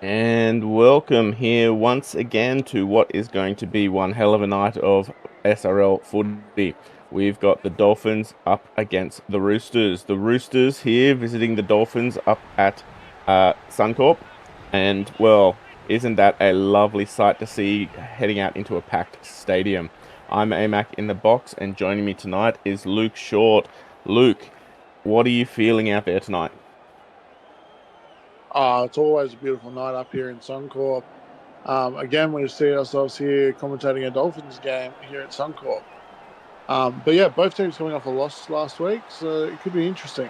And welcome here once again to what is going to be one hell of a night of SRL footy. We've got the Dolphins up against the Roosters. The Roosters here visiting the Dolphins up at Suncorp. And, well, isn't that a lovely sight to see heading out into a packed stadium? I'm AMAC in the box, and joining me tonight is Luke Short. Luke, what are you feeling out there tonight? It's always a beautiful night up here in Suncorp. Again, we see ourselves here commentating a Dolphins game here at Suncorp. But yeah, both teams coming off a loss last week, so it could be interesting.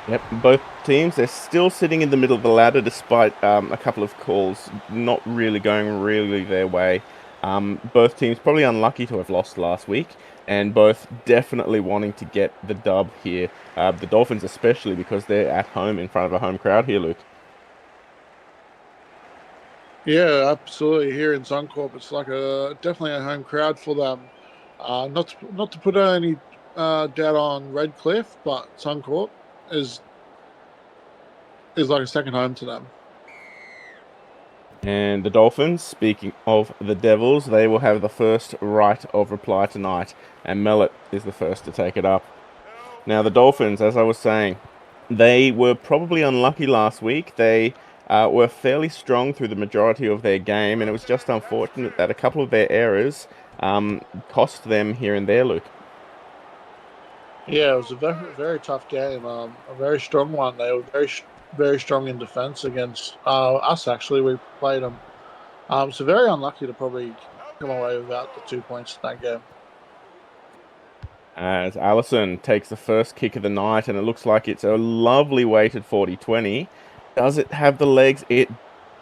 Yep, both teams, they're still sitting in the middle of the ladder despite a couple of calls not really going really their way. Both teams probably unlucky to have lost last week, and both definitely wanting to get the dub here. The Dolphins especially because they're at home in front of a home crowd here, Luke. Yeah, absolutely. Here in Suncorp, it's like a definitely a home crowd for them. Not to put any doubt on Redcliffe, but Suncorp is is like a second home to them. And the Dolphins, speaking of the Devils, they will have the first right of reply tonight, and Mellett is the first to take it up. Now, the Dolphins, as I was saying, they were probably unlucky last week. They were fairly strong through the majority of their game, and it was just unfortunate that a couple of their errors cost them here and there, Luke. Yeah, it was a very tough game. A very strong one. They were very strong in defence against us. Actually, we played them. So very unlucky to probably come away without the 2 points in that game. As Allison takes the first kick of the night, and it looks like it's a lovely weighted 40-20. Does it have the legs? It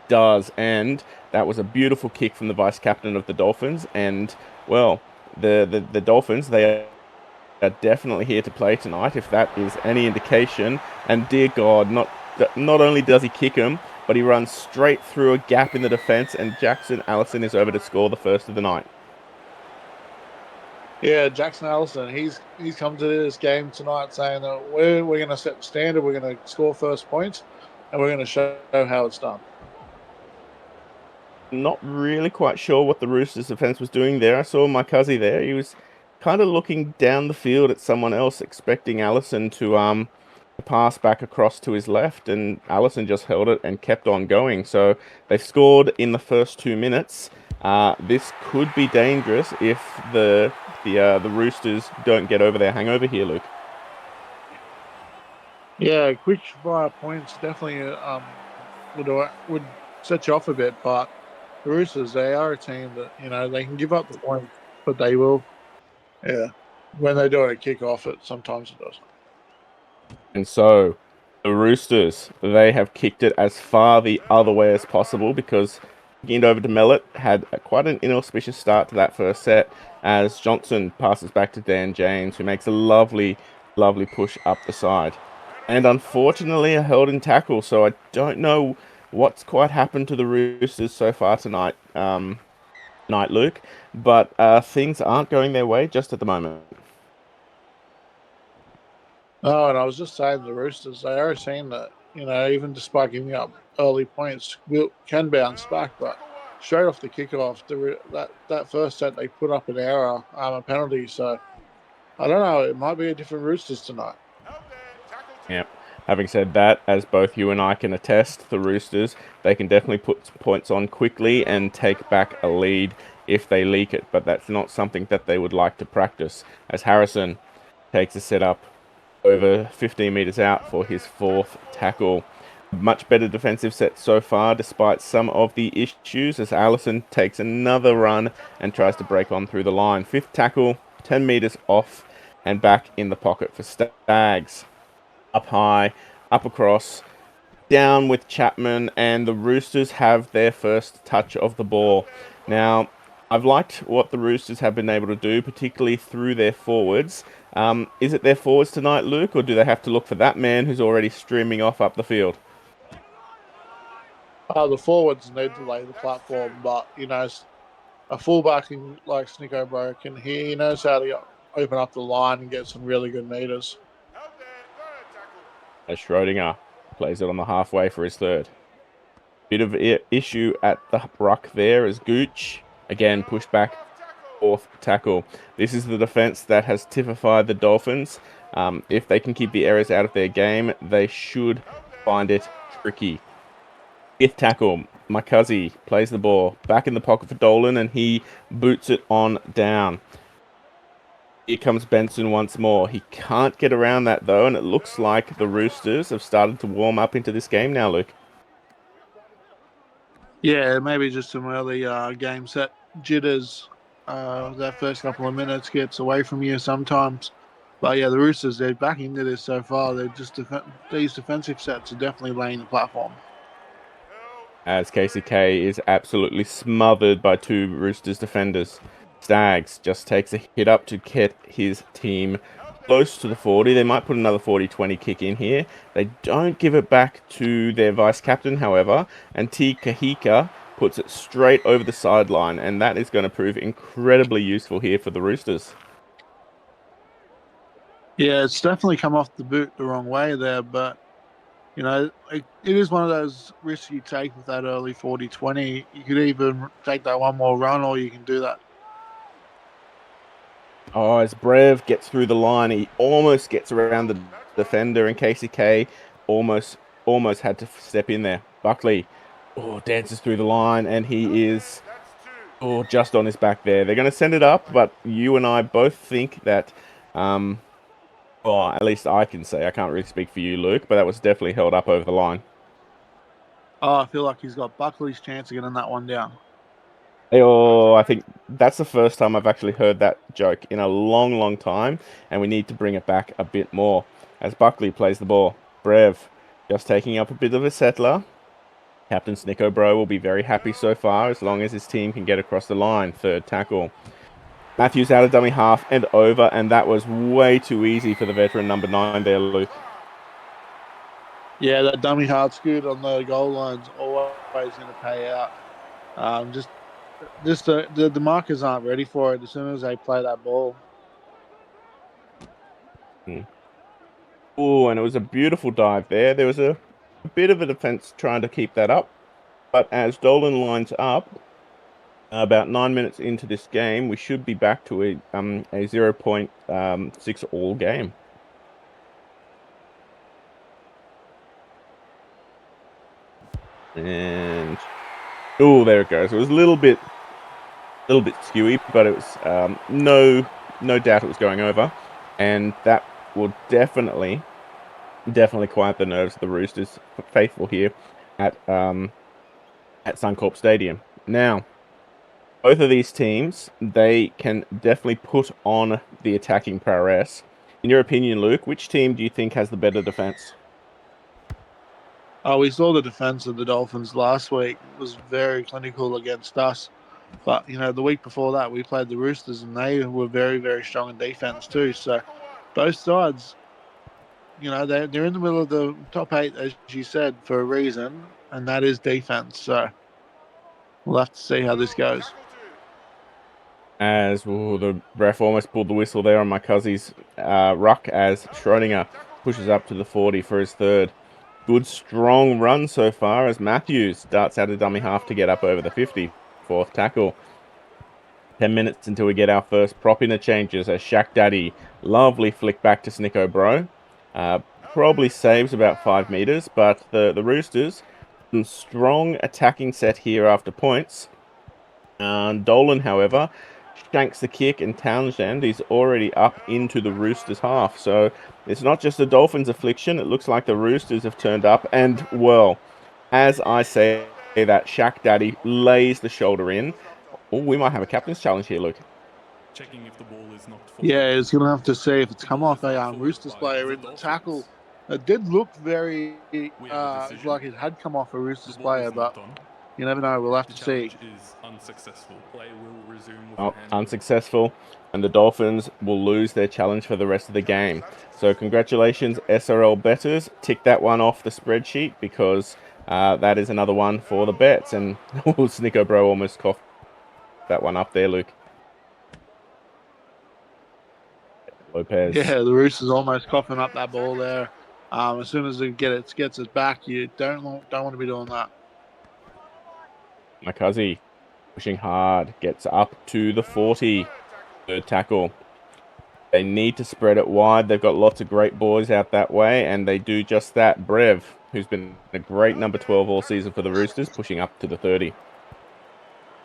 does, and that was a beautiful kick from the vice captain of the Dolphins. And well, the Dolphins, they are definitely here to play tonight, if that is any indication. And dear God, not only does he kick him, but he runs straight through a gap in the defense, and Jackson Allison is over to score the first of the night. Yeah, Jackson Allison. He's come to this game tonight saying that we're going to set the standard. We're going to score first points, and we're going to show how it's done. Not really quite sure what the Roosters defense was doing there. I saw my cousin there. He was kind of looking down the field at someone else, expecting Allison to pass back across to his left, and Allison just held it and kept on going. So they scored in the first 2 minutes. This could be dangerous if the Roosters don't get over their hangover here, Luke. Yeah, quick fire points definitely would set you off a bit, but the Roosters, they are a team that they can give up the point, but they will. Yeah, when they do it at kick off, it sometimes it does. And so the Roosters, they have kicked it as far the other way as possible because kicking it over to Mellett had quite an inauspicious start to that first set as Johnson passes back to Dan James, who makes a lovely, lovely push up the side. And unfortunately, a held in tackle, so I don't know what's quite happened to the Roosters so far tonight, Luke, but things aren't going their way just at the moment. Oh, and I was just saying the Roosters, they are a team that even despite giving up early points, can bounce back. But straight off the kickoff, that first set they put up an error, a penalty. So I don't know. It might be a different Roosters tonight. Yep. Having said that, as both you and I can attest, the Roosters, they can definitely put points on quickly and take back a lead if they leak it, but that's not something that they would like to practice, as Harrison takes a set up over 15 metres out for his fourth tackle. Much better defensive set so far, despite some of the issues, as Allison takes another run and tries to break on through the line. Fifth tackle, 10 metres off and back in the pocket for Stags. Up high, up across, down with Chapman, and the Roosters have their first touch of the ball. Now, I've liked what the Roosters have been able to do, particularly through their forwards. Is it their forwards tonight, Luke, or do they have to look for that man who's already streaming off up the field? The forwards need to lay the platform, but a fullback like Snicko Broken, he knows how to open up the line and get some really good meters. As Schrodinger Plays it on the halfway for his third. Bit of issue at the ruck there as Gooch, again, pushed back, fourth tackle. This is the defense that has typified the Dolphins. If they can keep the errors out of their game, they should find it tricky. Fifth tackle, Makazi plays the ball back in the pocket for Dolan, and he boots it on down. Here comes Benson once more. He can't get around that though, and it looks like the Roosters have started to warm up into this game now, Luke. Yeah, maybe just some early game set jitters. That first couple of minutes gets away from you sometimes. But yeah, the Roosters, they're back into this so far. They're just these defensive sets are definitely laying the platform. As KCK is absolutely smothered by two Roosters defenders. Stags just takes a hit up to get his team close to the 40. They might put another 40-20 kick in here. They don't give it back to their vice-captain, however, and T. Kahika puts it straight over the sideline, and that is going to prove incredibly useful here for the Roosters. Yeah, it's definitely come off the boot the wrong way there, but you know, it is one of those risks you take with that early 40-20. You could even take that one more run, or you can do that. Oh, as Brev gets through the line, he almost gets around the defender, and KCK almost had to step in there. Buckley, dances through the line, and he is just on his back there. They're going to send it up, but you and I both think that, well, at least I can say, I can't really speak for you, Luke, but that was definitely held up over the line. Oh, I feel like he's got Buckley's chance of getting that one down. Oh, I think that's the first time I've actually heard that joke in a long, long time, and we need to bring it back a bit more. As Buckley plays the ball, Brev just taking up a bit of a settler. Captain Snicko Bro will be very happy so far as long as his team can get across the line. Third tackle. Matthews out of dummy half and over, and that was way too easy for the veteran number 9 there, Luke. Yeah, that dummy hard scoot on the goal line's always going to pay out. Just the markers aren't ready for it as soon as they play that ball. Oh, and it was a beautiful dive there. There was a bit of a defense trying to keep that up, but as Dolan lines up, about 9 minutes into this game, we should be back to a 0.6 all game. And there it goes. It was a little bit skewy, but it was no doubt it was going over, and that will definitely quiet the nerves of the Roosters faithful here at Suncorp Stadium. Now, both of these teams, they can definitely put on the attacking prowess. In your opinion, Luke, which team do you think has the better defense? We saw the defense of the Dolphins last week. It was very clinical against us. But, you know, the week before that, we played the Roosters, and they were very, very strong in defense too. So both sides, you know, they're in the middle of the top 8, as you said, for a reason, and that is defense. So we'll have to see how this goes. As the ref almost pulled the whistle there on my cousin's ruck as Schrodinger pushes up to the 40 for his third. Good strong run so far as Matthews darts out of dummy half to get up over the 50. Fourth tackle. 10 minutes until we get our first prop interchanges as Shaq Daddy, lovely flick back to Snicko Bro. Probably saves about 5 meters, but the Roosters, some strong attacking set here after points. Dolan, however, shanks the kick, and Townsend is already up into the Roosters half. So it's not just the Dolphins' affliction. It looks like the Roosters have turned up. And, well, as I say that, Shaq Daddy lays the shoulder in. Oh, we might have a captain's challenge here, Luke. Checking if the ball is not forward. Yeah, it's going to have to see if it's come off a Roosters player in the tackle. It did look very like it had come off a Roosters player, but you never know. We'll have to see. Is unsuccessful. Play will resume with Unsuccessful, and the Dolphins will lose their challenge for the rest of the game. So congratulations, SRL bettors. Tick that one off the spreadsheet because that is another one for the bets. And Snicko Bro almost coughed that one up there, Luke. Lopez. Yeah, the Roosters almost coughing up that ball there. As soon as it gets it back, you don't want to be doing that. Makazi pushing hard, gets up to the 40. Third tackle. They need to spread it wide. They've got lots of great boys out that way, and they do just that. Brev, who's been a great number 12 all season for the Roosters, pushing up to the 30.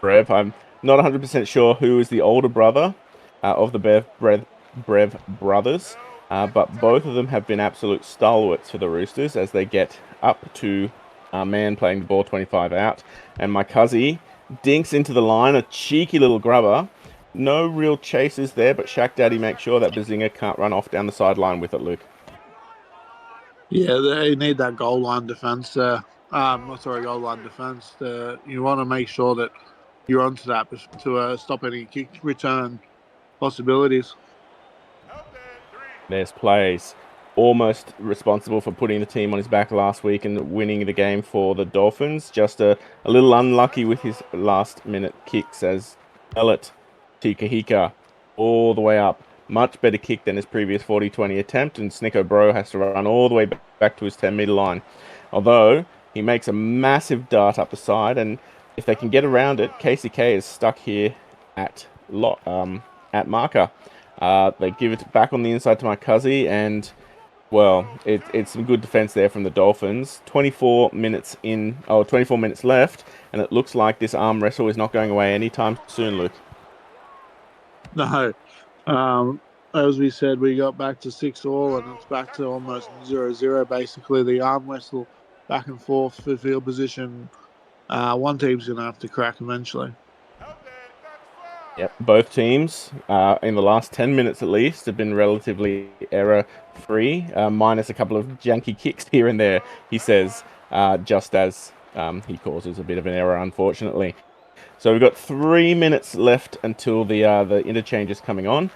Brev, I'm not 100% sure who is the older brother of the Brev brothers, but both of them have been absolute stalwarts for the Roosters as they get up to our man playing the ball 25 out. And my Cuzzy dinks into the line, a cheeky little grubber. No real chases there, but Shaq Daddy makes sure that Bazinga can't run off down the sideline with it, Luke. Yeah, they need that goal line defense there. Goal line defense. You want to make sure that you're onto that to stop any kick return possibilities. There's plays. Almost responsible for putting the team on his back last week and winning the game for the Dolphins. Just a little unlucky with his last-minute kicks as Elliot Tikahika all the way up. Much better kick than his previous 40-20 attempt, and Snicko Bro has to run all the way back to his 10-meter line. Although, he makes a massive dart up the side, and if they can get around it, KCK is stuck here at marker. They give it back on the inside to my Cuzzy, and, well, it's some good defense there from the Dolphins. 24 minutes left, and it looks like this arm wrestle is not going away anytime soon, Luke. No. As we said, we got back to 6-all, and it's back to almost 0-0, basically. The arm wrestle back and forth for field position. One team's going to have to crack eventually. Yep, both teams, in the last 10 minutes at least, have been relatively error-free, minus a couple of janky kicks here and there, he says, just as he causes a bit of an error, unfortunately. So we've got 3 minutes left until the interchange is coming on.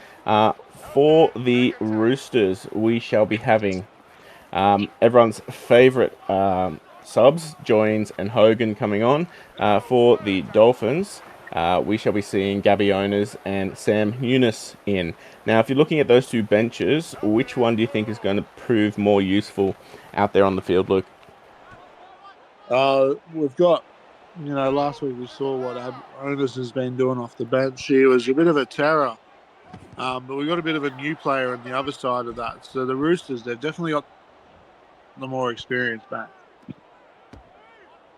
For the Roosters, we shall be having everyone's favourite subs, Joins and Hogan coming on. For the Dolphins, we shall be seeing Gabby Owners and Sam Hunis in. Now, if you're looking at those two benches, which one do you think is going to prove more useful out there on the field, Luke? We've got, last week we saw what Owners has been doing off the bench. He was a bit of a terror, but we've got a bit of a new player on the other side of that. So the Roosters, they've definitely got the more experience back.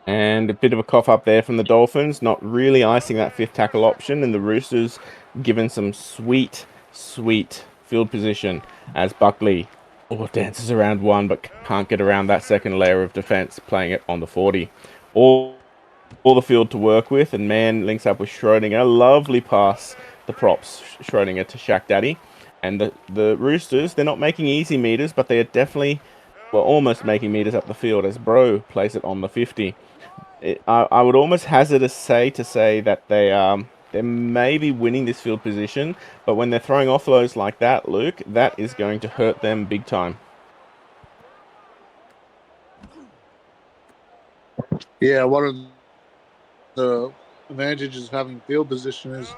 And a bit of a cough up there from the Dolphins, not really icing that fifth tackle option, and the Roosters given some sweet field position as Buckley dances around one but can't get around that second layer of defense, playing it on the 40. All the field to work with, and man links up with Schrodinger. Lovely pass, the props, Schrodinger to Shaq Daddy. And the Roosters, they're not making easy meters, but they are definitely, almost making meters up the field as Bro plays it on the 50. I would almost hazard to say that they may be winning this field position, but when they're throwing offloads like that, Luke, that is going to hurt them big time. Yeah, one of the advantages of having field position is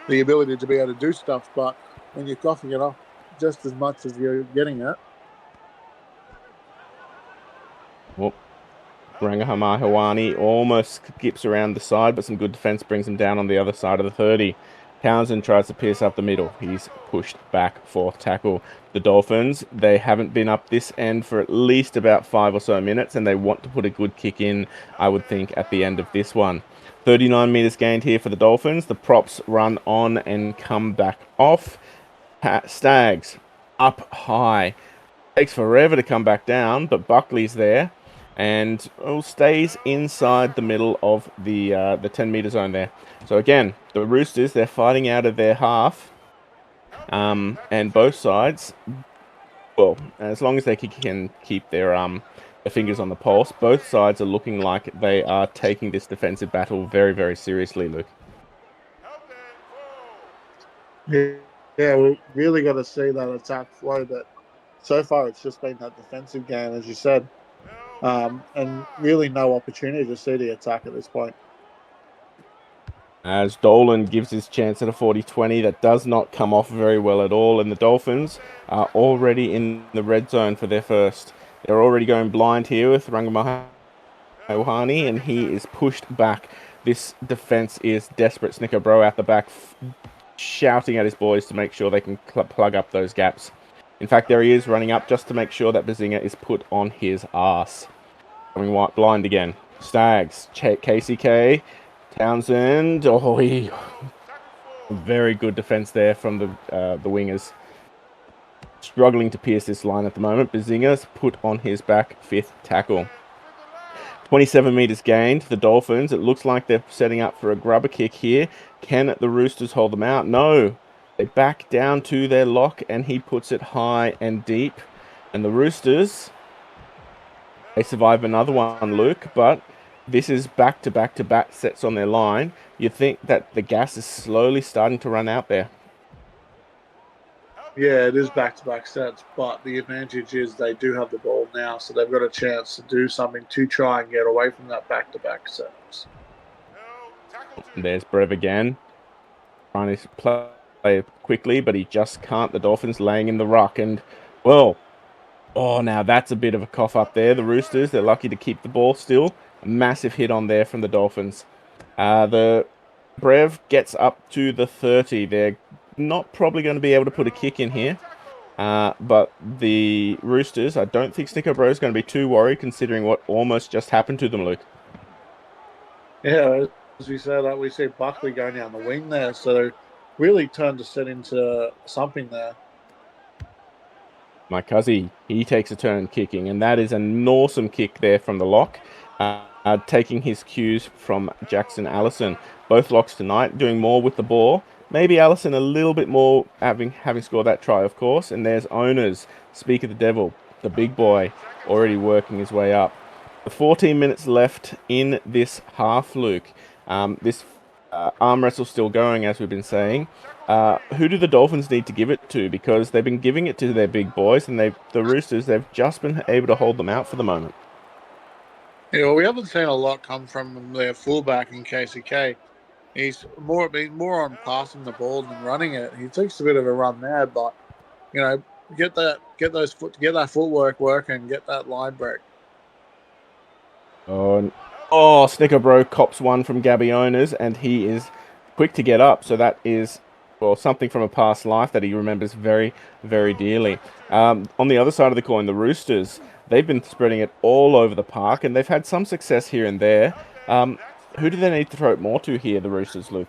the ability to be able to do stuff, but when you're coughing it up just as much as you're getting it. Well, Rangahama Hawani almost skips around the side, but some good defense brings him down on the other side of the 30. Townsend tries to pierce up the middle. He's pushed back, fourth tackle. The Dolphins, they haven't been up this end for at least about 5 or so minutes, and they want to put a good kick in, I would think, at the end of this one. 39 metres gained here for the Dolphins. The props run on and come back off. Stags up high. Takes forever to come back down, but Buckley's there and stays inside the middle of the 10-metre zone there. So again, the Roosters, they're fighting out of their half, and both sides, as long as they can keep their fingers on the pulse, both sides are looking like they are taking this defensive battle very, very seriously, Luke. Yeah, we really got to see that attack flow, but so far it's just been that defensive game, as you said. And really no opportunity to see the attack at this point. As Dolan gives his chance at a 40-20, that does not come off very well at all, and the Dolphins are already in the red zone for their first. They're already going blind here with Rangamaha Ohani, and he is pushed back. This defense is desperate. Snicker Bro out the back, shouting at his boys to make sure they can plug up those gaps. In fact, there he is running up just to make sure that Bazinga is put on his ass. Coming blind again. Stags, KCK, Townsend. Oh, very good defense there from the wingers. Struggling to pierce this line at the moment. Bazinga's put on his back, 5th tackle. 27 metres gained. The Dolphins, it looks like they're setting up for a grubber kick here. Can the Roosters hold them out? No. They back down to their lock, and he puts it high and deep. And the Roosters, they survive another one, Luke, but this is back-to-back-to-back sets on their line. You think that the gas is slowly starting to run out there. Yeah, it is back-to-back sets, but the advantage is they do have the ball now, so they've got a chance to do something to try and get away from that back-to-back sets. There's Brev again, trying to play quickly, but he just can't. The Dolphins laying in the ruck, and, well, oh, now that's a bit of a cough up there. The Roosters, they're lucky to keep the ball still. A massive hit on there from the Dolphins. The Brev gets up to the 30. They're not probably going to be able to put a kick in here. But the Roosters, I don't think Snicker Bro is going to be too worried considering what almost just happened to them, Luke. Yeah, as we said, we see Buckley going down the wing there, so really turned the set into something there. My Cuzzy, he takes a turn kicking, and that is an awesome kick there from the lock, taking his cues from Jackson Allison. Both locks tonight, doing more with the ball. Maybe Allison a little bit more, having scored that try, of course. And there's Owners, Speak of the Devil, the big boy, already working his way up. 14 minutes left in this half, Luke. This arm wrestle still going, as we've been saying. Who do the Dolphins need to give it to? Because they've been giving it to their big boys, and the Roosters, they've just been able to hold them out for the moment. Yeah, well, we haven't seen a lot come from their fullback in KCK. He's been more on passing the ball than running it. He takes a bit of a run there, but get that footwork working, get that line break. Oh, Snicker Bro cops one from Gabby Owners, and he is quick to get up. So that is, well, something from a past life that he remembers very, very dearly. On the other side of the coin, the Roosters, they've been spreading it all over the park, and they've had some success here and there. Who do they need to throw it more to here, the Roosters, Luke?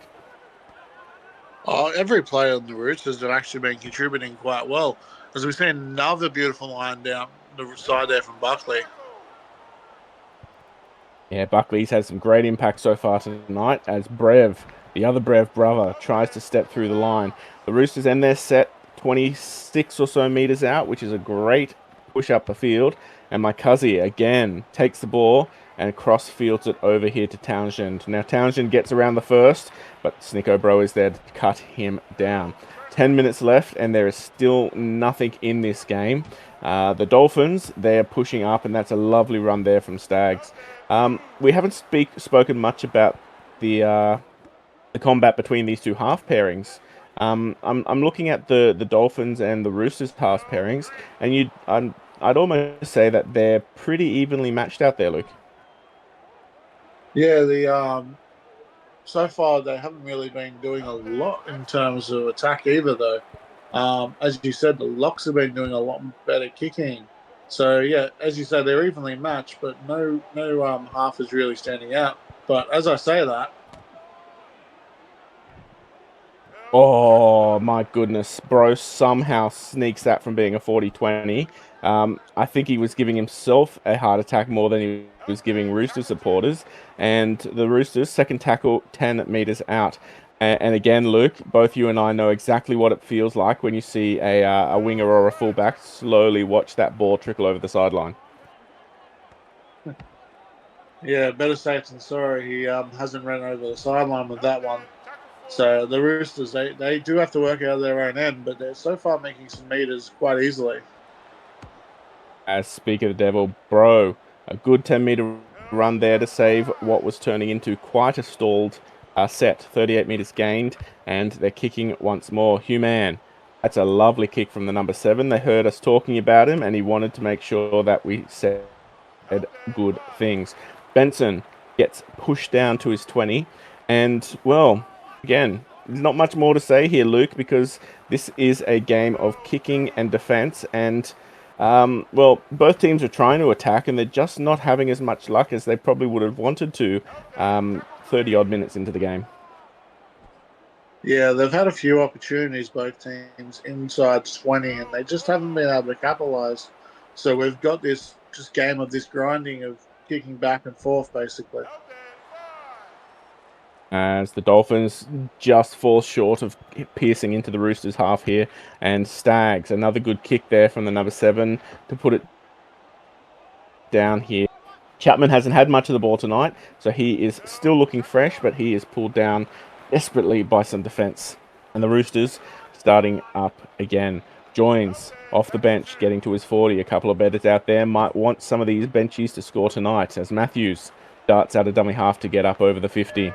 Every player in the Roosters have actually been contributing quite well, as we've seen another beautiful line down the side there from Buckley. Yeah, Buckley's had some great impact so far tonight as Brev, the other Brev brother, tries to step through the line. The Roosters end their set 26 or so meters out, which is a great push up the field. And my Cuzzy, again, takes the ball and cross fields it over here to Townsend. Now, Townsend gets around the first, but Snicko Bro is there to cut him down. 10 minutes left, and there is still nothing in this game. The Dolphins, they're pushing up, and that's a lovely run there from Stags. We haven't spoken much about the combat between these two half pairings. I'm looking at the Dolphins and the Roosters half pairings, and I'd almost say that they're pretty evenly matched out there, Luke. Yeah, so far they haven't really been doing a lot in terms of attack either, though. As you said, the locks have been doing a lot better kicking. So yeah, as you said, they're evenly matched, but no half is really standing out. But as I say that, oh my goodness, Bro somehow sneaks that from being a 40-20. I think he was giving himself a heart attack more than he was giving Rooster supporters. And the Roosters, second tackle, 10 meters out. And again, Luke, both you and I know exactly what it feels like when you see a winger or a fullback slowly watch that ball trickle over the sideline. yeah, better safe than sorry. He hasn't run over the sideline with that one. So the Roosters, they do have to work out their own end, but they're so far making some meters quite easily. As Speak of the Devil, Bro, a good 10-meter run there to save what was turning into quite a stalled set. 38 meters gained, and they're kicking once more. Human, That's a lovely kick from the number 7. They heard us talking about him, and he wanted to make sure that we said good things. Benson gets pushed down to his 20, and, well, again, there's not much more to say here, Luke, because this is a game of kicking and defense, and, well, both teams are trying to attack, and they're just not having as much luck as they probably would have wanted to 30-odd minutes into the game. Yeah, they've had a few opportunities, both teams, inside 20, and they just haven't been able to capitalise. So we've got this just game of this grinding of kicking back and forth, basically. As the Dolphins just fall short of piercing into the Roosters half here. And Stags, another good kick there from the number 7 to put it down here. Chapman hasn't had much of the ball tonight, so he is still looking fresh, but he is pulled down desperately by some defence. And the Roosters starting up again. Joins off the bench, getting to his 40. A couple of betters out there might want some of these benchies to score tonight, as Matthews darts out a dummy half to get up over the 50.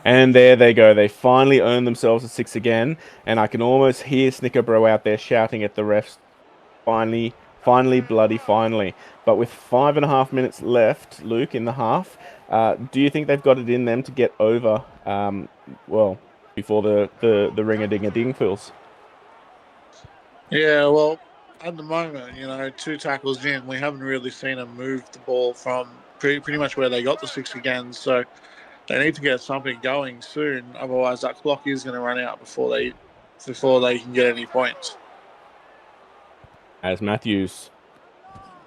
And there they go. They finally earned themselves a 6 again, and I can almost hear Snickerbro out there shouting at the refs, finally, bloody finally. But with 5.5 minutes left, Luke, in the half, do you think they've got it in them to get over, well, before the ring-a-ding-a-ding fills? Yeah, well, at the moment, 2 tackles in, we haven't really seen them move the ball from pretty much where they got the 6 again. So they need to get something going soon. Otherwise, that clock is going to run out before they can get any points. As Matthews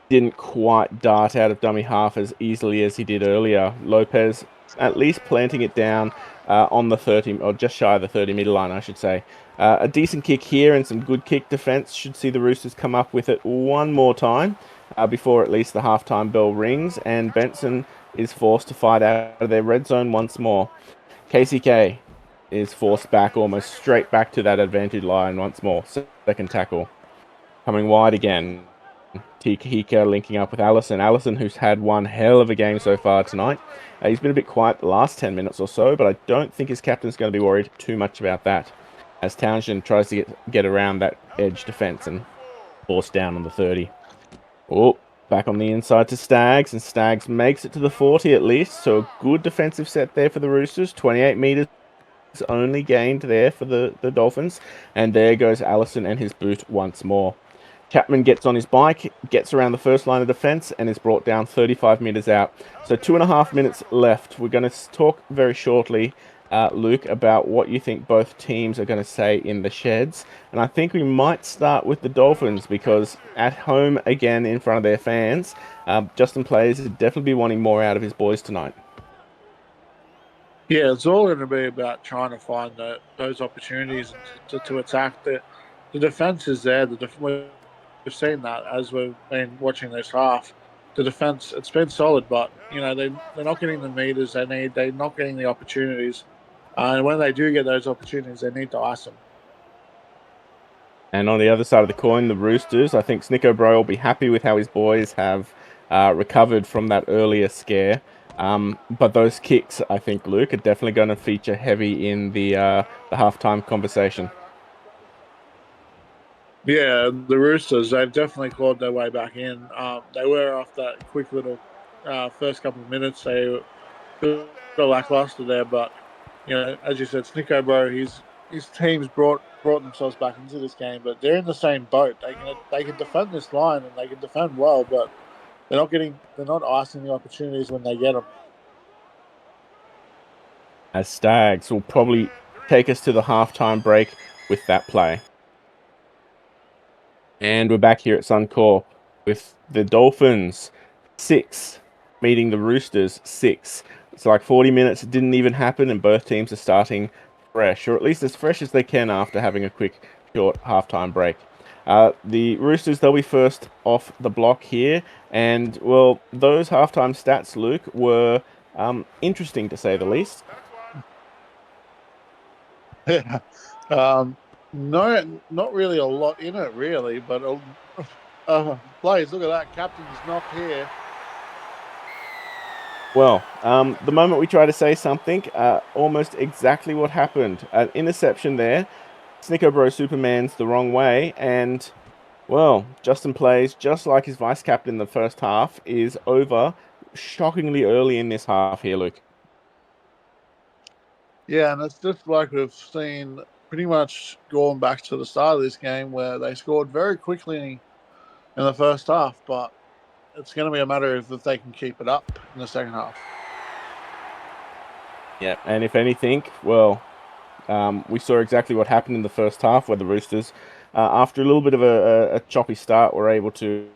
didn't quite dart out of dummy half as easily as he did earlier. Lopez at least planting it down on the 30, or just shy of the 30-metre line, I should say. A decent kick here and some good kick defence should see the Roosters come up with it one more time before at least the halftime bell rings, and Benson is forced to fight out of their red zone once more. KCK is forced back, almost straight back to that advantage line once more. Second tackle. Coming wide again. Hika linking up with Allison. Allison, who's had one hell of a game so far tonight. He's been a bit quiet the last 10 minutes or so, but I don't think his captain's going to be worried too much about that, as Townshend tries to get around that edge defence and force down on the 30. Oh, back on the inside to Stags, and Stags makes it to the 40 at least, so a good defensive set there for the Roosters. 28 metres only gained there for the Dolphins, and there goes Allison and his boot once more. Chapman gets on his bike, gets around the first line of defence, and is brought down 35 metres out. So 2.5 minutes left. We're going to talk very shortly, Luke, about what you think both teams are going to say in the sheds. And I think we might start with the Dolphins, because at home again in front of their fans, Justin Players would definitely be wanting more out of his boys tonight. Yeah, it's all going to be about trying to find those opportunities to attack. The defence is there. We've seen that as we've been watching this half. The defence, it's been solid, but they're not getting the meters they need. They're not getting the opportunities, and when they do get those opportunities, they need to ice them. And on the other side of the coin, the Roosters, I think Snicko Bro will be happy with how his boys have recovered from that earlier scare. But those kicks, I think, Luke, are definitely going to feature heavy in the halftime conversation. Yeah, the Roosters, they've definitely clawed their way back in. They were off that quick little first couple of minutes. They were a bit lackluster there, but as you said, Snicko Bro, his team's brought themselves back into this game, but they're in the same boat. They can defend this line and they can defend well, but they're not icing the opportunities when they get them. As Stags will probably take us to the halftime break with that play. And we're back here at Suncorp with the Dolphins 6 meeting the Roosters 6. It's like 40 minutes. It didn't even happen, and both teams are starting fresh, or at least as fresh as they can after having a quick, short halftime break. The Roosters, they'll be first off the block here, and, well, those halftime stats, Luke, were interesting to say the least. Yeah. No, not really a lot in it, really, but players, look at that. Captain's knock here. Well, the moment we try to say something, almost exactly what happened. An interception there. Snicko Bro Superman's the wrong way, and well, Justin plays just like his vice captain in the first half is over shockingly early in this half here, Luke. Yeah, and it's just like we've seen pretty much going back to the start of this game where they scored very quickly in the first half, but it's going to be a matter of if they can keep it up in the second half. Yeah, and if anything, well, we saw exactly what happened in the first half where the Roosters, after a little bit of a choppy start, were able to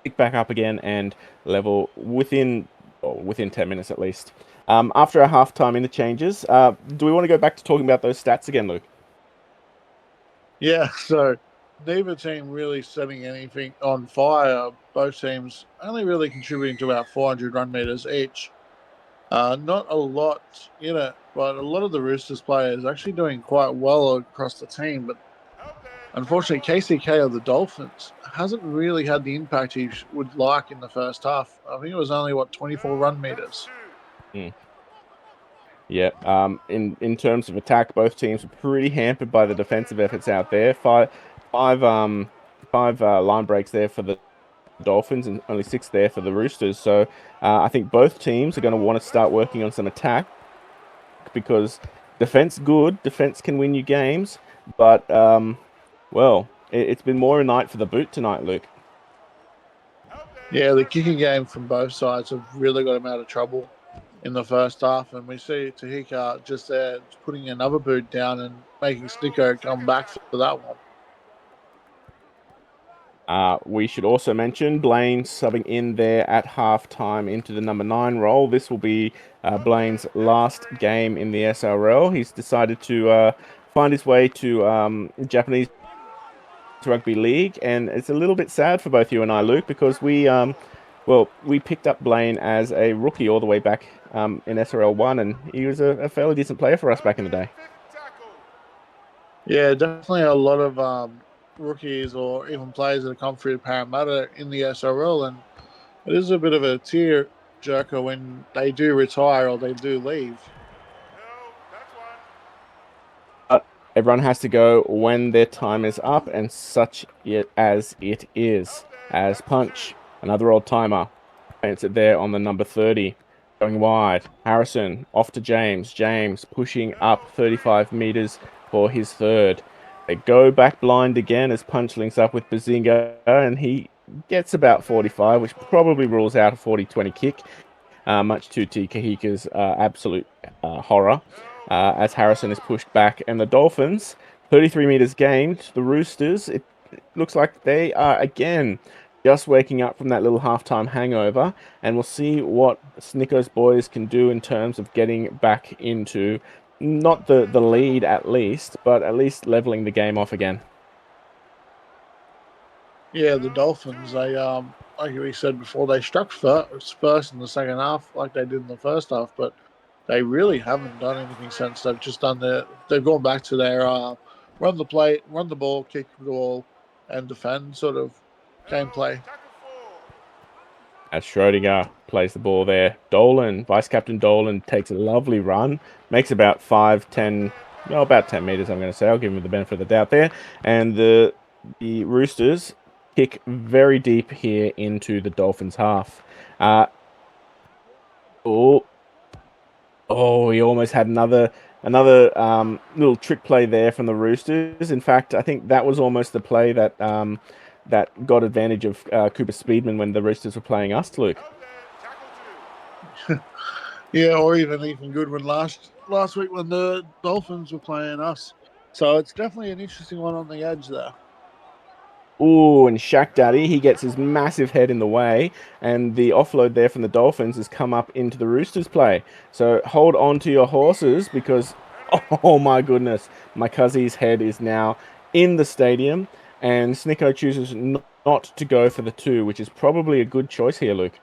pick back up again and level within 10 minutes at least. After our halftime interchanges, do we want to go back to talking about those stats again, Luke? Yeah, so neither team really setting anything on fire. Both teams only really contributing to about 400 run meters each. Not a lot in it, but a lot of the Roosters players actually doing quite well across the team. But unfortunately, KCK of the Dolphins hasn't really had the impact he would like in the first half. I think it was only, 24 run meters. Mm. Yeah. In terms of attack, both teams were pretty hampered by the defensive efforts out there. Five line breaks there for the Dolphins and only 6 there for the Roosters. So I think both teams are going to want to start working on some attack because defense can win you games, but well, it's been more a night for the boot tonight, Luke. Yeah, the kicking game from both sides have really got him out of trouble in the first half, and we see Tahika just there putting another boot down and making Snicko come back for that one. We should also mention Blaine subbing in there at halftime into the number 9 role. This will be Blaine's last game in the SRL. He's decided to find his way to Japanese Rugby League, and it's a little bit sad for both you and I, Luke, because we picked up Blaine as a rookie all the way back in SRL 1, and he was a fairly decent player for us back in the day. Yeah, definitely a lot of rookies or even players that have come through Parramatta in the SRL, and it is a bit of a tear jerker when they do retire or they do leave. But everyone has to go when their time is up, and such as it is. As Punch, another old timer, plants it there on the number 30. Going wide. Harrison off to James. James pushing up 35 meters for his third. They go back blind again as Punch links up with Bazinga, and he gets about 45, which probably rules out a 40-20 kick, much to T. Kahika's absolute horror, as Harrison is pushed back. And the Dolphins, 33 meters gained. The Roosters, it looks like they are again just waking up from that little halftime hangover, and we'll see what Snicko's boys can do in terms of getting back into not the lead at least, but at least leveling the game off again. Yeah, the Dolphins, they like we said before, they struck first in the second half like they did in the first half, but they really haven't done anything since. They've gone back to their run the ball, kick the ball, and defend sort of gameplay. As Schrodinger plays the ball there, Vice Captain Dolan takes a lovely run, makes about 10 meters, I'm going to say. I'll give him the benefit of the doubt there. And the Roosters kick very deep here into the Dolphins' half. Oh, he almost had another little trick play there from the Roosters. In fact, I think that was almost the play that that got advantage of Cooper Speedman when the Roosters were playing us, Luke. Yeah, or even Goodwin last week when the Dolphins were playing us. So it's definitely an interesting one on the edge there. Ooh, and Shaq Daddy, he gets his massive head in the way, and the offload there from the Dolphins has come up into the Roosters play. So hold on to your horses because, oh my goodness, my cousin's head is now in the stadium, and Snicko chooses not to go for the 2, which is probably a good choice here, Luke.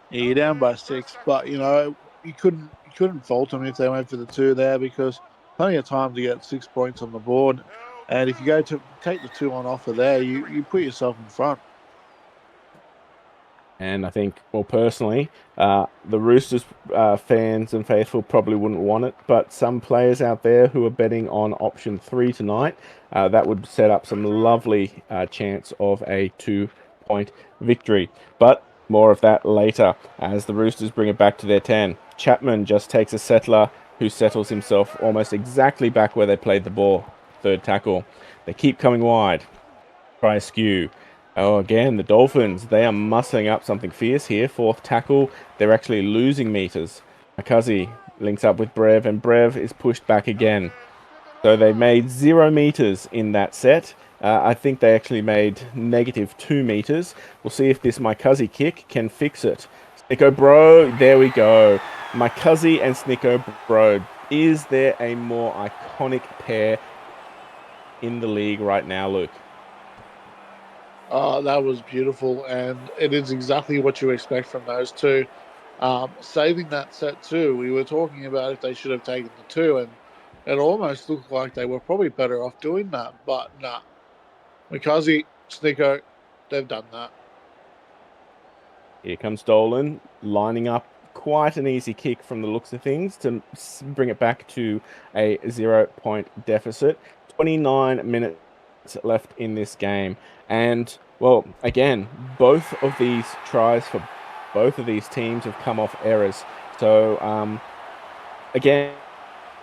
Yeah, you're down by 6, but you couldn't fault them if they went for the 2 there because plenty of time to get 6 points on the board. And if you go to take the 2 on offer there, you put yourself in front. And I think, well, personally, the Roosters fans and faithful probably wouldn't want it, but some players out there who are betting on option 3 tonight, that would set up some lovely chance of a 2-point victory. But more of that later as the Roosters bring it back to their 10. Chapman just takes a settler who settles himself almost exactly back where they played the ball. Third tackle. They keep coming wide. Try askew. Oh, again, the Dolphins, they are muscling up something fierce here. Fourth tackle, they're actually losing meters. Akazi links up with Brev, and Brev is pushed back again. So they made 0 meters in that set. I think they actually made -2 meters. We'll see if this Mycuzzy kick can fix it. Snicko Bro, there we go. Mycuzzy and Snicko Bro. Is there a more iconic pair in the league right now, Luke? That was beautiful, and it is exactly what you expect from those two. Saving that set too, we were talking about if they should have taken the 2, and it almost looked like they were probably better off doing that, but nah. Mikazi, Snicko, they've done that. Here comes Dolan, lining up quite an easy kick from the looks of things to bring it back to a 0-point deficit. 29 minutes left in this game. And, well, again, both of these tries for both of these teams have come off errors. So, again,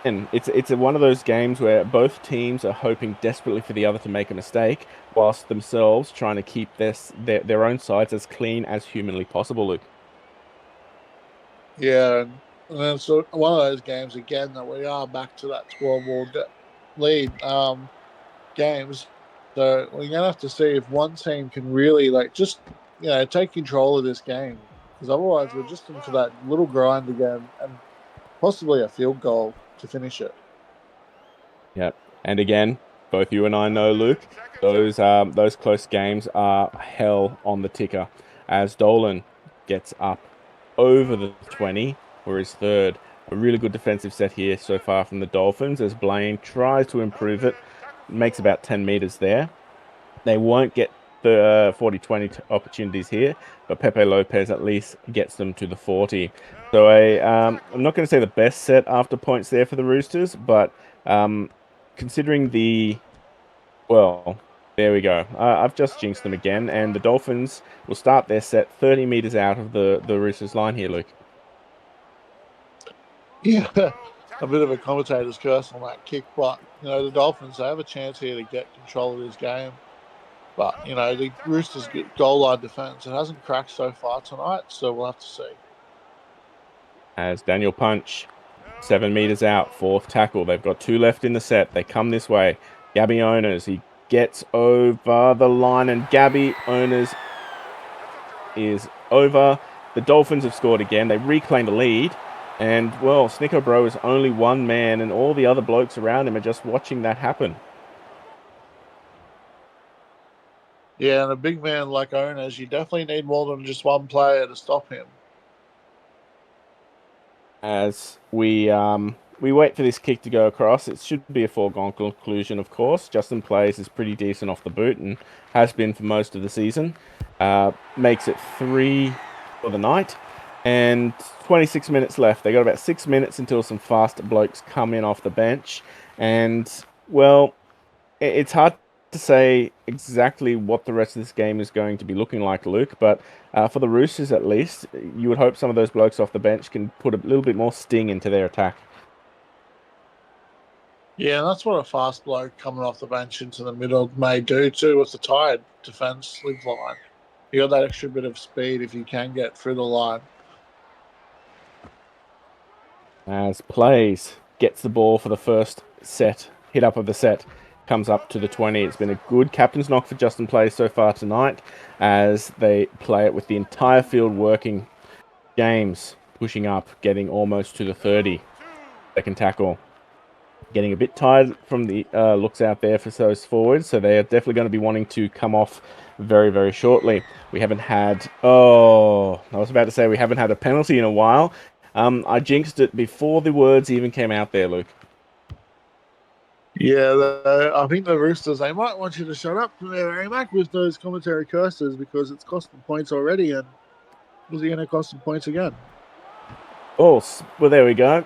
it's one of those games where both teams are hoping desperately for the other to make a mistake, whilst themselves trying to keep their own sides as clean as humanly possible, Luke. Yeah, and then so one of those games again that we are back to that 12-all lead games. So we're gonna have to see if one team can really just take control of this game, because otherwise we're just in for that little grind again and possibly a field goal to finish it. Yeah, and again, both you and I know, Luke, those close games are hell on the ticker. As Dolan gets up over the 20 for his third. A really good defensive set here so far from the Dolphins as Blaine tries to improve it. Makes about 10 meters there. They won't get the 40-20 opportunities here, but Pepe Lopez at least gets them to the 40. So I'm not going to say the best set after points there for the Roosters, but considering well, there we go. I've just jinxed them again, and the Dolphins will start their set 30 meters out of the Roosters line here, Luke. Yeah, a bit of a commentator's curse on that kick, but the Dolphins, they have a chance here to get control of this game. But the Roosters' goal line defense, it hasn't cracked so far tonight, so we'll have to see. As Daniel Punch, 7 meters out, fourth tackle. They've got 2 left in the set. They come this way. Gabby Owners, he gets over the line, and Gabby Owners is over. The Dolphins have scored again. They reclaim the lead. And, well, Snicko Bro is only one man, and all the other blokes around him are just watching that happen. Yeah, and a big man like Owners, you definitely need more than just one player to stop him. As we wait for this kick to go across, it should be a foregone conclusion, of course. Justin Plays is pretty decent off the boot and has been for most of the season. Makes it 3 for the night. And 26 minutes left. They got about 6 minutes until some fast blokes come in off the bench. And, well, it's hard to say exactly what the rest of this game is going to be looking like, Luke, but for the Roosters at least, you would hope some of those blokes off the bench can put a little bit more sting into their attack. Yeah, and that's what a fast bloke coming off the bench into the middle may do too with the tired defensive line. You got that extra bit of speed if you can get through the line. As Plays gets the ball for the first hit up of the set, comes up to the 20. It's been a good captain's knock for Justin Plays so far tonight as they play it with the entire field working. James pushing up, getting almost to the 30. Second tackle. Getting a bit tired from the looks out there for those forwards, so they are definitely going to be wanting to come off very, very shortly. We haven't had... Oh, I was about to say we haven't had a penalty in a while. I jinxed it before the words even came out there, Luke. Yeah, I think the Roosters, they might want you to shut up from there, AMAC, with those commentary curses, because it's costing points already. And was he going to cost them points again? Oh, well, there we go.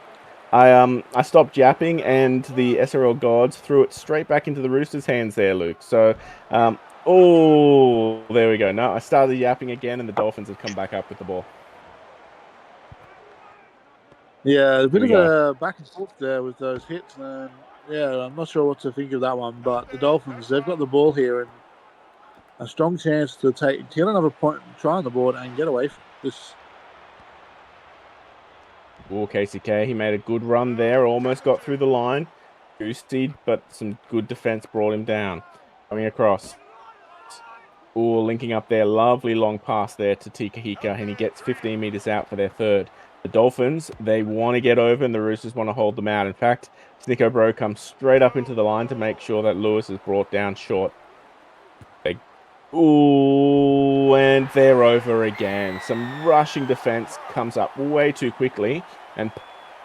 I stopped yapping, and the SRL gods threw it straight back into the Roosters' hands there, Luke. So, oh, there we go. No, I started yapping again, and the Dolphins have come back up with the ball. Yeah, a bit Here we of go. a back and forth there with those hits, and yeah, I'm not sure what to think of that one. But the Dolphins, they've got the ball here and a strong chance to get another point, try on the board, and get away from this. Oh, KCK, he made a good run there, almost got through the line. Boosted, but some good defense brought him down. Coming across. Oh, linking up there. Lovely long pass there to Tikahika, and he gets 15 meters out for their third. The Dolphins, they want to get over, and the Roosters want to hold them out. In fact, Snicko Bro comes straight up into the line to make sure that Lewis is brought down short. Ooh, and they're over again. Some rushing defense comes up way too quickly, and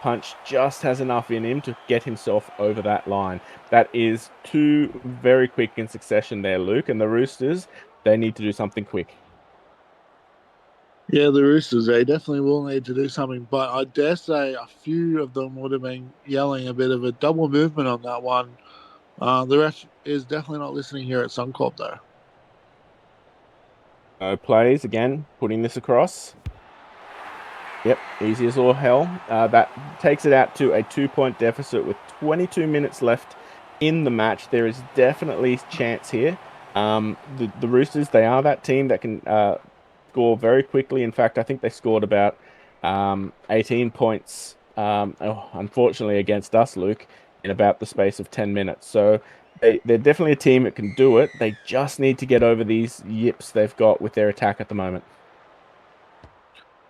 Punch just has enough in him to get himself over that line. That is two very quick in succession there, Luke. And the Roosters, they need to do something quick. Yeah, the Roosters, they definitely will need to do something, but I dare say a few of them would have been yelling a bit of a double movement on that one. The ref is definitely not listening here at Suncorp, though. No plays again, putting this across. Yep, easy as all hell. That takes it out to a 2-point deficit with 22 minutes left in the match. There is definitely chance here. The Roosters, they are that team that can score very quickly. In fact, I think they scored about 18 points, unfortunately, against us, Luke, in about the space of 10 minutes. So they're definitely a team that can do it. They just need to get over these yips they've got with their attack at the moment.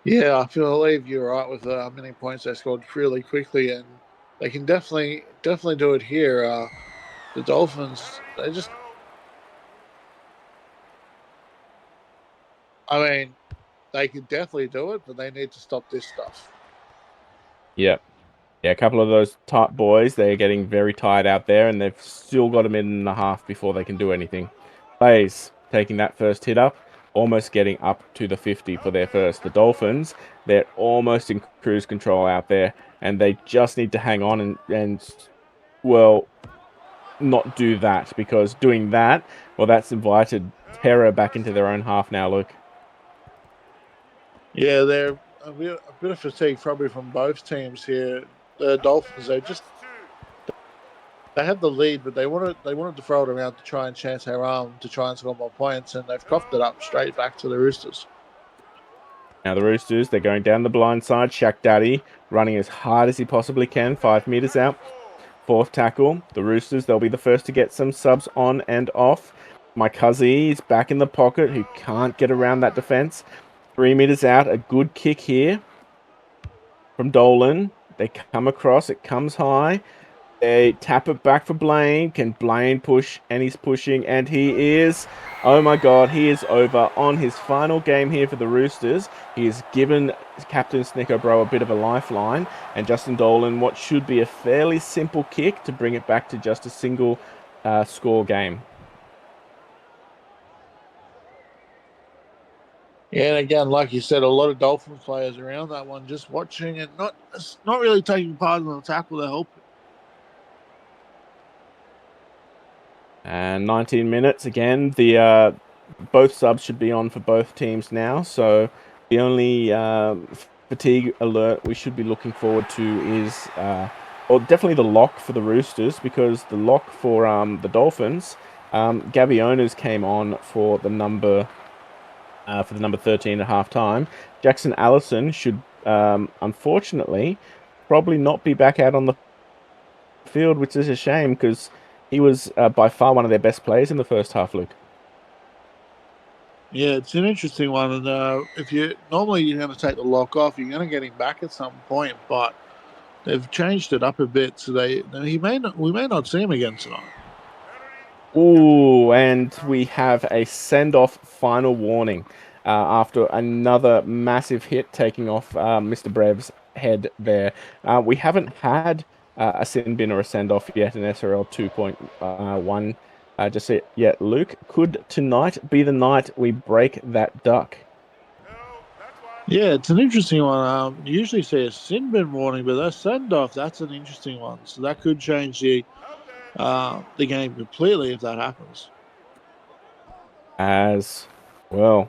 Yeah, I believe you're right with how many points they scored really quickly, and they can definitely do it here. The Dolphins, I mean, they can definitely do it, but they need to stop this stuff. Yep. Yeah, a couple of those tight boys, they're getting very tired out there, and they've still got a minute and a half before they can do anything. Plays taking that first hit up, almost getting up to the 50 for their first. The Dolphins, they're almost in cruise control out there, and they just need to hang on and well, not do that, because doing that, well, that's invited terror back into their own half now, Luke. Yeah, they're a bit of fatigue probably from both teams here. The Dolphins, they had the lead, but they wanted to throw it around to try and chance their arm to try and score more points, and they've coughed it up straight back to the Roosters. Now the Roosters, they're going down the blind side. Shaq Daddy running as hard as he possibly can, 5 meters out. Fourth tackle. The Roosters, they'll be the first to get some subs on and off. My Cuzzy is back in the pocket, who can't get around that defense. 3 meters out, a good kick here from Dolan. They come across, it comes high. They tap it back for Blaine. Can Blaine push? And he's pushing, and he is. Oh my God, he is over on his final game here for the Roosters. He has given Captain Snicko-Bro a bit of a lifeline, and Justin Dolan what should be a fairly simple kick to bring it back to just a single score game. Yeah, and again, like you said, a lot of Dolphins players around that one just watching and not really taking part in the tackle to help. And 19 minutes again. The both subs should be on for both teams now. So the only fatigue alert we should be looking forward to is, well, definitely the lock for the Roosters, because the lock for the Dolphins, Gavionas came on for the number 13 at halftime. Jackson Allison should unfortunately probably not be back out on the field, which is a shame, because he was by far one of their best players in the first half, Luke. Yeah, it's an interesting one, and if you normally you're going to take the lock off, you're going to get him back at some point, but they've changed it up a bit, so we may not see him again tonight. Ooh, and we have a send-off final warning after another massive hit taking off Mr. Brev's head there. We haven't had a sin bin or a send-off yet in SRL 2.1 just yet. Luke, could tonight be the night we break that duck? Yeah, it's an interesting one. You usually see a sin bin warning, but that send off, that's an interesting one. So that could change the game completely if that happens. As well,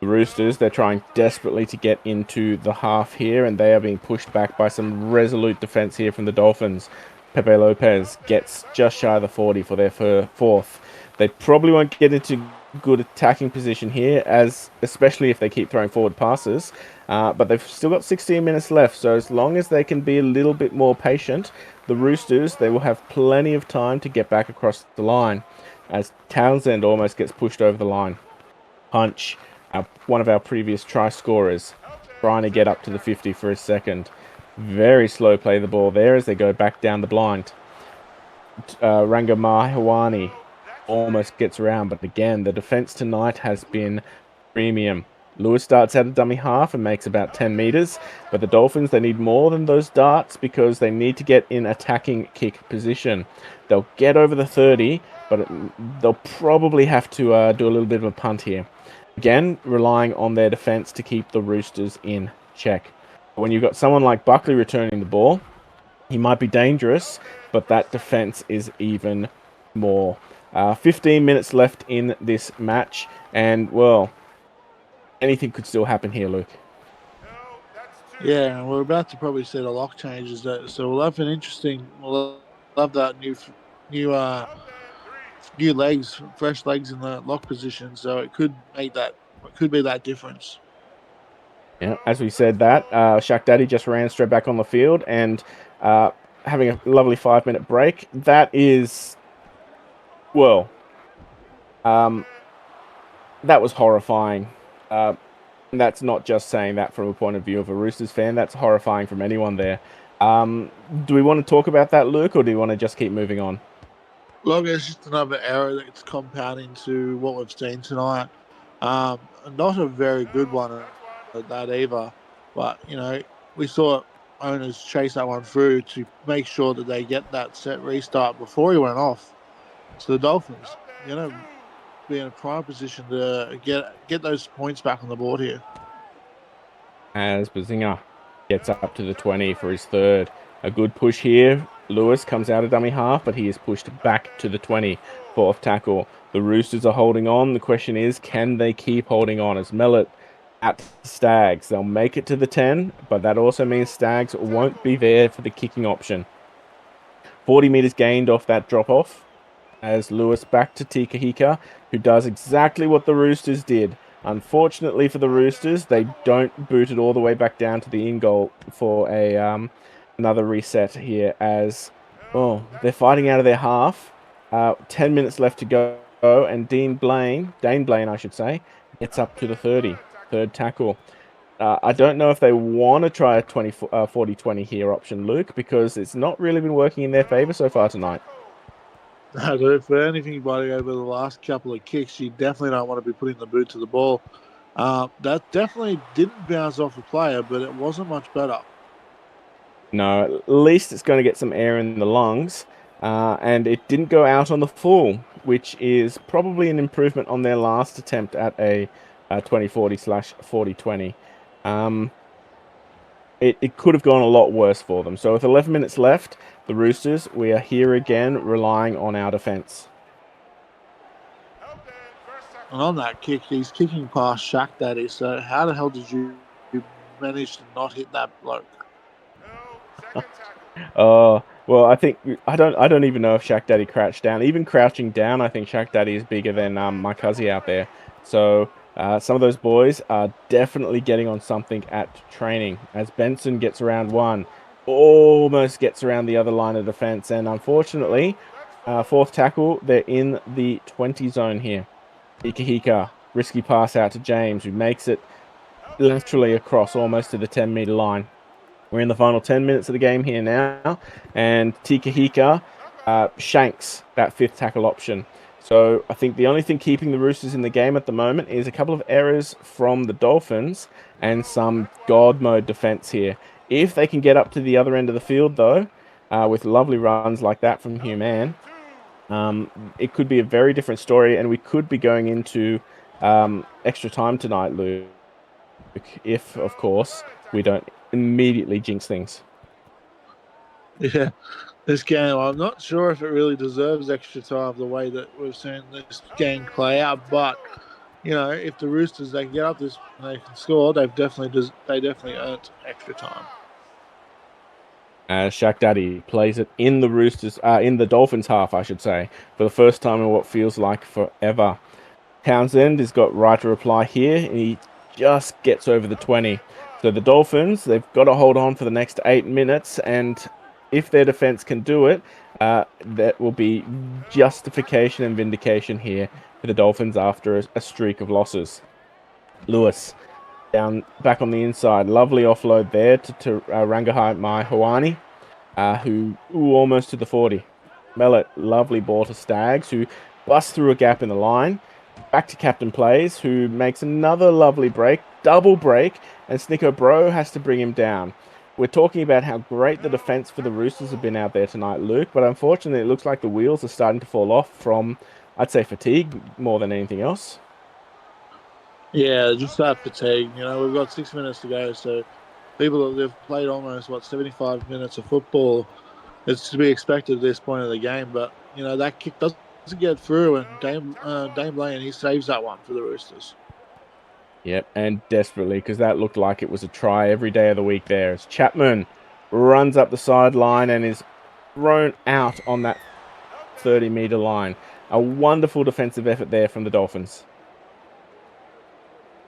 the Roosters, they're trying desperately to get into the half here, and they are being pushed back by some resolute defense here from the Dolphins. Pepe Lopez gets just shy of the 40 for their fourth. They probably won't get into good attacking position here, as especially if they keep throwing forward passes. But they've still got 16 minutes left, so as long as they can be a little bit more patient, the Roosters, they will have plenty of time to get back across the line, as Townsend almost gets pushed over the line. Punch, one of our previous try scorers, trying to get up to the 50 for a second. Very slow play the ball there as they go back down the blind. Rangamahawani almost gets around, but again, the defense tonight has been premium. Lewis starts out a dummy half and makes about 10 meters, but the Dolphins, they need more than those darts because they need to get in attacking kick position. They'll get over the 30, but they'll probably have to do a little bit of a punt here. Again, relying on their defense to keep the Roosters in check. When you've got someone like Buckley returning the ball, he might be dangerous, but that defense is even more. 15 minutes left in this match, and, well, anything could still happen here, Luke. Yeah, and we're about to probably see the lock changes, so we'll have an interesting. We'll have that new, new legs, fresh legs in the lock position. So it could make that. It could be that difference. Yeah, as we said that, Shaq Daddy just ran straight back on the field and having a lovely 5-minute break. That is, well, that was horrifying. That's not just saying that from a point of view of a Roosters fan. That's horrifying from anyone there. Do we want to talk about that, Luke, or do you want to just keep moving on? Look, it's just another error that's compounding to what we've seen tonight. Not a very good one at that either, but we saw owners chase that one through to make sure that they get that set restart before he went off. So the Dolphins, be in a prime position to get those points back on the board here. As Bazinga gets up to the 20 for his third. A good push here. Lewis comes out of dummy half, but he is pushed back to the 20. Fourth tackle. The Roosters are holding on. The question is, can they keep holding on? As Mellett at Stags. They'll make it to the 10, but that also means Stags won't be there for the kicking option. 40 meters gained off that drop-off. As Lewis back to Tikahika, who does exactly what the Roosters did. Unfortunately for the Roosters, they don't boot it all the way back down to the in goal for a another reset here. As they're fighting out of their half. 10 minutes left to go, and Dane Blaine, I should say, gets up to the 30. Third tackle. I don't know if they want to try a 40-20 here option, Luke, because it's not really been working in their favor so far tonight. For anything over the last couple of kicks, you definitely don't want to be putting the boot to the ball. That definitely didn't bounce off the player, but it wasn't much better. No, at least it's going to get some air in the lungs. And it didn't go out on the full, which is probably an improvement on their last attempt at a 2040/40-20. It could have gone a lot worse for them. So with 11 minutes left, the Roosters, we are here again relying on our defense. And on that kick, he's kicking past Shaq Daddy. So how the hell did you manage to not hit that bloke? Well, I don't even know if Shaq Daddy crouched down. Even crouching down, I think Shaq Daddy is bigger than Mike Huzzy out there. So some of those boys are definitely getting on something at training. As Benson gets around one, almost gets around the other line of defense, and unfortunately, fourth tackle, they're in the 20 zone here. Hika, risky pass out to James, who makes it laterally across almost to the 10-meter line. We're in the final 10 minutes of the game here now, and Tikahika shanks that fifth tackle option. So I think the only thing keeping the Roosters in the game at the moment is a couple of errors from the Dolphins and some God mode defense here. If they can get up to the other end of the field, though, with lovely runs like that from Hugh Mann, it could be a very different story, and we could be going into extra time tonight, Lou. if, of course, we don't immediately jinx things. Yeah, this game, I'm not sure if it really deserves extra time the way that we've seen this game play out. But if the Roosters they can get up this and they can score, they definitely earned extra time. As Shaq Daddy plays it in the Dolphins half, I should say, for the first time in what feels like forever. Townsend has got right to reply here, and he just gets over the 20. So the Dolphins, they've got to hold on for the next 8 minutes, and if their defense can do it, that will be justification and vindication here for the Dolphins after a streak of losses. Lewis down back on the inside, lovely offload there to Rangahai Mai Hawani, who almost to the 40. Mellett, lovely ball to Staggs, who busts through a gap in the line. Back to Captain Plays, who makes another lovely break, double break, and Snicko Bro has to bring him down. We're talking about how great the defense for the Roosters have been out there tonight, Luke, but unfortunately it looks like the wheels are starting to fall off from, I'd say, fatigue more than anything else. Yeah, just that fatigue. We've got 6 minutes to go, so people that have played almost 75 minutes of football, it's to be expected at this point of the game. But that kick doesn't get through, and Dame Lane he saves that one for the Roosters. Yep, and desperately, because that looked like it was a try every day of the week there. As Chapman runs up the sideline and is thrown out on that 30-meter line. A wonderful defensive effort there from the Dolphins.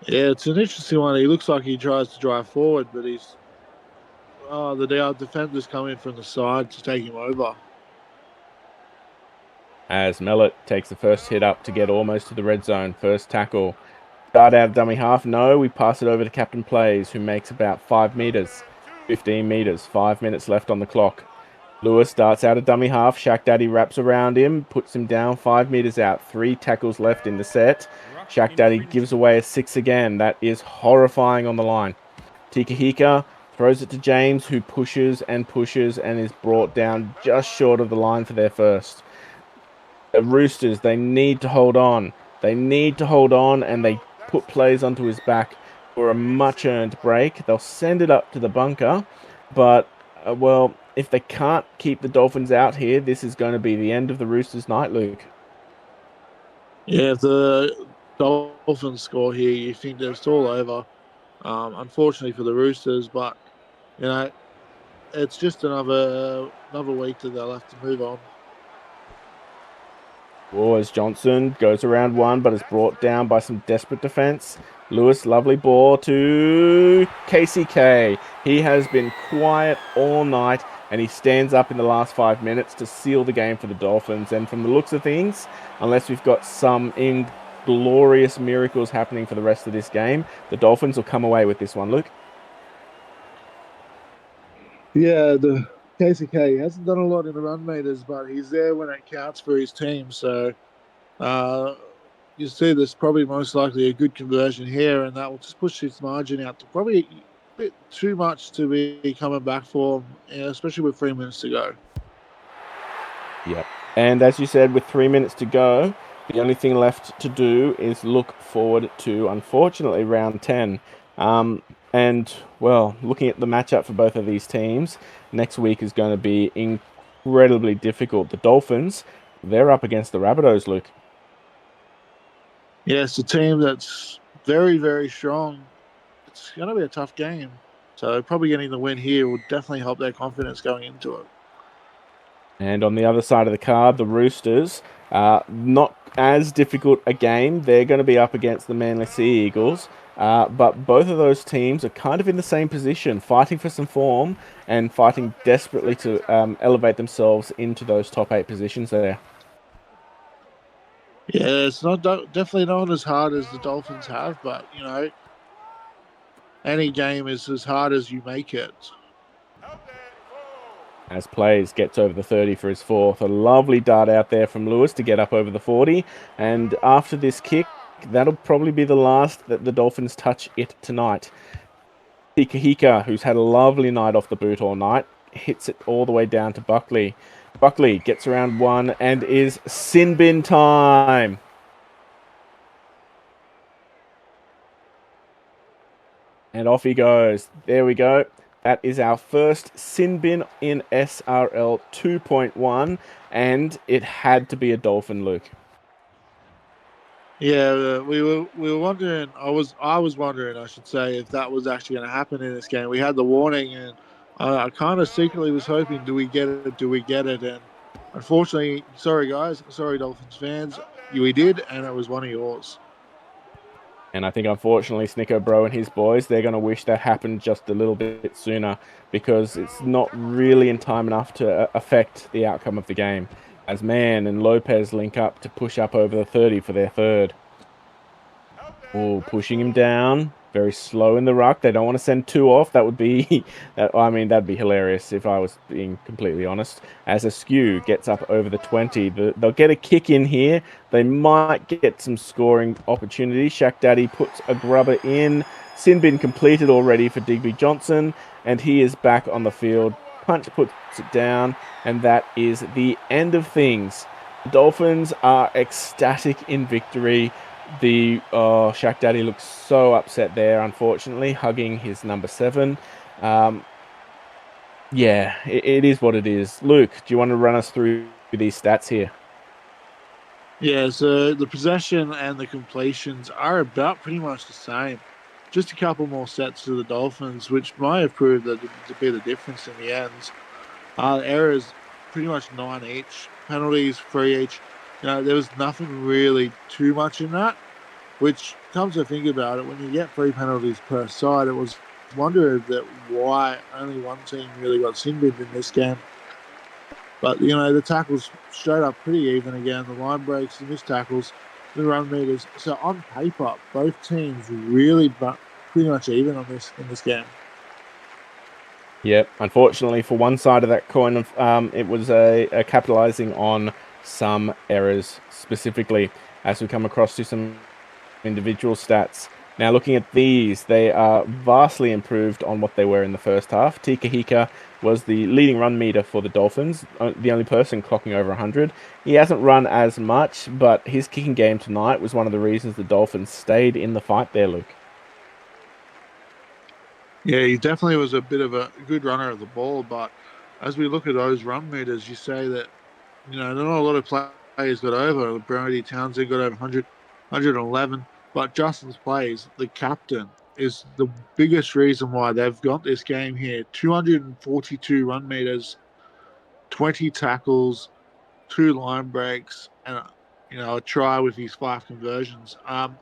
Yeah, it's an interesting one. He looks like he tries to drive forward, but the defenders come in from the side to take him over. As Mellett takes the first hit up to get almost to the red zone. First tackle. Start out of dummy half. No, we pass it over to Captain Plays, who makes about 5 meters. 15 meters. 5 minutes left on the clock. Lewis starts out of dummy half. Shaq Daddy wraps around him, puts him down 5 meters out. 3 tackles left in the set. Shaq Daddy gives away a 6 again. That is horrifying on the line. Tikahika throws it to James, who pushes and pushes and is brought down just short of the line for their first. The Roosters, they need to hold on. They need to hold on, and they put plays onto his back for a much-earned break. They'll send it up to the bunker, but, if they can't keep the Dolphins out here, this is going to be the end of the Roosters' night, Luke. Yeah, if the Dolphins score here, you think that it's all over. Unfortunately for the Roosters, but it's just another week that they'll have to move on. As Johnson goes around one, but is brought down by some desperate defense. Lewis, lovely ball to KCK. He has been quiet all night, and he stands up in the last 5 minutes to seal the game for the Dolphins. And from the looks of things, unless we've got some inglorious miracles happening for the rest of this game, the Dolphins will come away with this one, Luke. Yeah, the KCK hasn't done a lot in the run meters, but he's there when it counts for his team. So you see there's probably most likely a good conversion here, and that will just push his margin out to probably a bit too much to be coming back for him, especially with 3 minutes to go. Yep. And as you said, with 3 minutes to go, the only thing left to do is look forward to, unfortunately, round 10. Looking at the matchup for both of these teams, next week is going to be incredibly difficult. The Dolphins, they're up against the Rabbitohs, Luke. Yeah, it's a team that's very, very strong. It's going to be a tough game. So probably getting the win here will definitely help their confidence going into it. And on the other side of the card, the Roosters, not as difficult a game. They're going to be up against the Manly Sea Eagles. But both of those teams are kind of in the same position, fighting for some form and fighting desperately to elevate themselves into those top 8 positions there. Yeah, it's definitely not as hard as the Dolphins have, but any game is as hard as you make it. As Plays gets over the 30 for his 4th. A lovely dart out there from Lewis to get up over the 40. And after this kick, that'll probably be the last that the Dolphins touch it tonight. Tikahika, who's had a lovely night off the boot all night, hits it all the way down to Buckley. Buckley gets around one and is sin bin time. And off he goes. There we go. That is our first sin bin in SRL 2.1, and it had to be a Dolphin, Luke. Yeah, we were wondering. I was wondering, I should say, if that was actually going to happen in this game. We had the warning, and I kind of secretly was hoping, do we get it? Do we get it? And unfortunately, sorry guys, sorry Dolphins fans, we did, and it was one of yours. And I think, unfortunately, Snicko Bro and his boys, they're going to wish that happened just a little bit sooner, because it's not really in time enough to affect the outcome of the game, as Mann and Lopez link up to push up over the 30 for their third. Oh, pushing him down. Very slow in the ruck. They don't want to send two off. That would be, that'd be hilarious if I was being completely honest. As Askew gets up over the 20, they'll get a kick in here. They might get some scoring opportunity. Shaq Daddy puts a grubber in. Sin bin completed already for Digby Johnson, and he is back on the field. Punch puts it down, and that is the end of things. The Dolphins are ecstatic in victory. Shaq Daddy looks so upset there, unfortunately, hugging his number 7. Yeah, it is what it is. Luke, do you want to run us through these stats here? Yeah, so the possession and the completions are about pretty much the same. Just a couple more sets to the Dolphins, which might have proved to be the difference in the end. Errors, pretty much 9 each. Penalties, 3 each. There was nothing really too much in that, which comes to think about it, when you get 3 penalties per side, it was wondered that why only one team really got sin binned in this game. But, the tackles straight up pretty even again. The line breaks, the missed tackles, the run meters. So on paper, both teams really pretty much even on this in this game. Yep. Unfortunately, for one side of that coin, it was a capitalizing on some errors specifically as we come across to some individual stats. Now, looking at these, they are vastly improved on what they were in the first half. Tika Hika was the leading run meter for the Dolphins, the only person clocking over 100. He hasn't run as much, but his kicking game tonight was one of the reasons the Dolphins stayed in the fight there, Luke. Yeah, he definitely was a bit of a good runner of the ball, but as we look at those run meters, you say that, not a lot of players got over. Brody Townsend got over 100, 111, but Justin's plays, the captain, is the biggest reason why they've got this game here. 242 run meters, 20 tackles, 2 line breaks, and a try with his 5 conversions.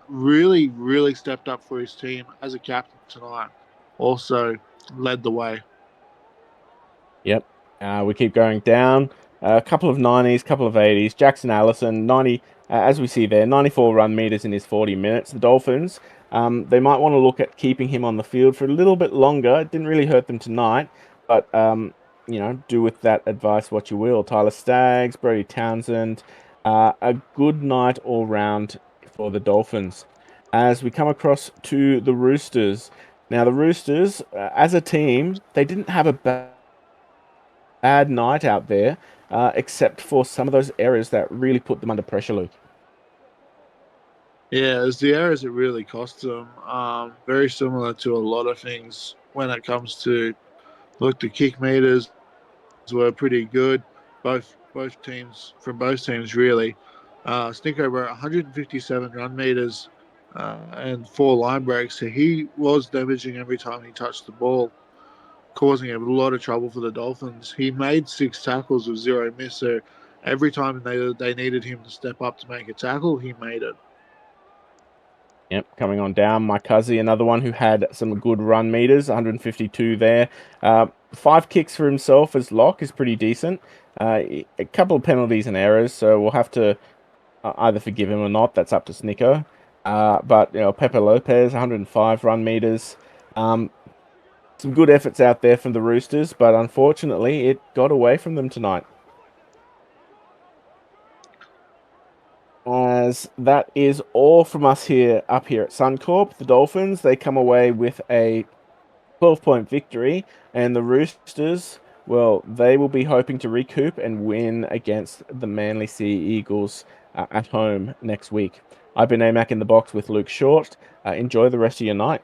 Really, really stepped up for his team as a captain tonight. Also led the way. Yep. We keep going down. A couple of 90s, couple of 80s. Jackson Allison, 90, as we see there, 94 run meters in his 40 minutes. The Dolphins, they might want to look at keeping him on the field for a little bit longer. It didn't really hurt them tonight, but, do with that advice what you will. Tyler Staggs, Brody Townsend, a good night all round for the Dolphins. As we come across to the Roosters. Now, the Roosters, as a team, they didn't have a bad night out there, except for some of those errors that really put them under pressure, Luke. Yeah, it's the errors that really cost them. Very similar to a lot of things when it comes to, look, the kick meters were pretty good. Both teams, from both teams really. Snicko were 157 run meters and 4 line breaks. So he was damaging every time he touched the ball, causing a lot of trouble for the Dolphins. He made 6 tackles with 0 miss. So every time they needed him to step up to make a tackle, he made it. Yep, coming on down, my cousin, another one who had some good run meters, 152 there. 5 kicks for himself as lock is pretty decent. A couple of penalties and errors, so we'll have to either forgive him or not. That's up to Snicko. But Pepe Lopez, 105 run meters. Some good efforts out there from the Roosters, but unfortunately, it got away from them tonight. As that is all from us up here at Suncorp. The Dolphins, they come away with a 12-point victory, and the Roosters, well, they will be hoping to recoup and win against the Manly Sea Eagles at home next week. I've been AMAC in the box with Luke Short. Enjoy the rest of your night.